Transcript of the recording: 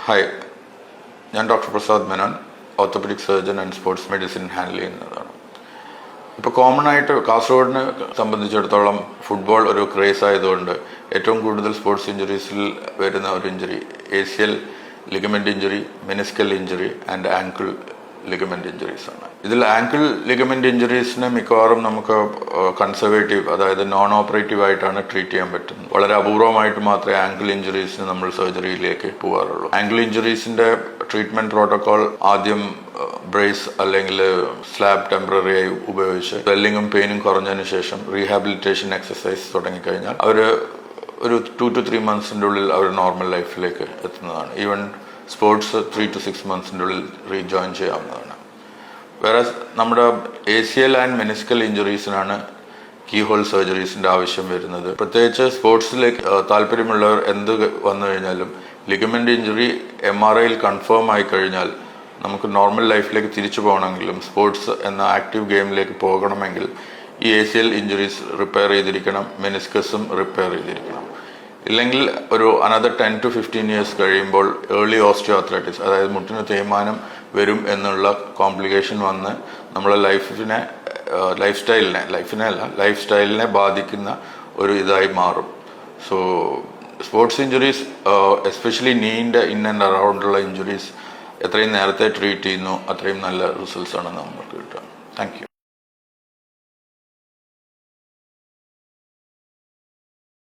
Hi, ഞാൻ doctor Prasad Menon, orthopaedic surgeon and sports medicine handle ചെയ്യുന്നതാണ്. ഇപ്പോൾ കോമൺ ആയിട്ട് കാസർഗോഡിനെ സംബന്ധിച്ചിടത്തോളം ഫുട്ബോൾ ഒരു ക്രേസ് ആയതുകൊണ്ട് ഏറ്റവും കൂടുതൽ സ്പോർട്സ് ഇഞ്ചുറീസിൽ വരുന്ന ഒരു injury ACL ligament injury, meniscal injury and ankle ligament injuries ആണ്. ഇതിൽ ആങ്കിൾ ലിഗമെന്റ് ഇഞ്ചുറീസിനെ മിക്കവാറും നമുക്ക് കൺസർവേറ്റീവ്, അതായത് നോൺ ഓപ്പറേറ്റീവ് ആയിട്ടാണ് ട്രീറ്റ് ചെയ്യാൻ പറ്റുന്നത്. വളരെ അപൂർവമായിട്ട് മാത്രമേ ആങ്കിൾ ഇഞ്ചുറീസിന് നമ്മൾ സർജറിയിലേക്ക് പോകാറുള്ളൂ. ആങ്കിൾ ഇഞ്ചുറീസിന്റെ ട്രീറ്റ്മെന്റ് പ്രോട്ടോകോൾ ആദ്യം ബ്രേസ് അല്ലെങ്കിൽ സ്ലാബ് ടെമ്പററി ആയി ഉപയോഗിച്ച് സ്വെല്ലിങ്ങും പെയിനും കുറഞ്ഞതിന് ശേഷം റീഹാബിലിറ്റേഷൻ എക്സസൈസ് തുടങ്ങിക്കഴിഞ്ഞാൽ അവർ ഒരു 2 to 3 months ഉള്ളിൽ അവർ നോർമൽ ലൈഫിലേക്ക് എത്തുന്നതാണ്. ഈവൻ സ്പോർട്സ് 3 to 6 months ഉള്ളിൽ റീജോയിൻ ചെയ്യാവുന്നതാണ്. വേറെ നമ്മുടെ ACL ആൻഡ് മെനിസ്കൽ ഇഞ്ചുറീസിനാണ് കീ ഹോൾ സർജറീസിന്റെ ആവശ്യം വരുന്നത്. പ്രത്യേകിച്ച് സ്പോർട്സിലേക്ക് താല്പര്യമുള്ളവർ എന്ത് വന്നു കഴിഞ്ഞാലും ലിഗമെന്റ് ഇഞ്ചുറി MRIയിൽ കൺഫേം ആയി കഴിഞ്ഞാൽ നമുക്ക് നോർമൽ ലൈഫിലേക്ക് തിരിച്ചു പോകണമെങ്കിലും സ്പോർട്സ് എന്ന ആക്റ്റീവ് ഗെയിമിലേക്ക് പോകണമെങ്കിൽ ഈ ACL ഇഞ്ചുറീസ് റിപ്പയർ ചെയ്തിരിക്കണം, മെനിസ്കസും റിപ്പയർ ചെയ്തിരിക്കണം. ഇല്ലെങ്കിൽ ഒരു അനദർ 10 to 15 years കഴിയുമ്പോൾ ഏർലി ഓസ്റ്റിയോആർത്രൈറ്റിസ്, അതായത് മുട്ടിന് തേയ്മാനം വരും എന്നുള്ള കോംപ്ലിക്കേഷൻ വന്ന് നമ്മളെ ലൈഫ് സ്റ്റൈലിനെ ബാധിക്കുന്ന ഒരു ഇതായി മാറും. സോ സ്പോർട്സ് ഇഞ്ചുറീസ്, എസ്പെഷ്യലി നീൻ്റെ ഇൻ ആൻഡ് അറൗണ്ടുള്ള ഇഞ്ചുറീസ് എത്രയും നേരത്തെ ട്രീറ്റ് ചെയ്യുന്നു അത്രയും നല്ല റിസൾട്ട്സ് ആണ് നമുക്ക് കിട്ടുക. Thank you.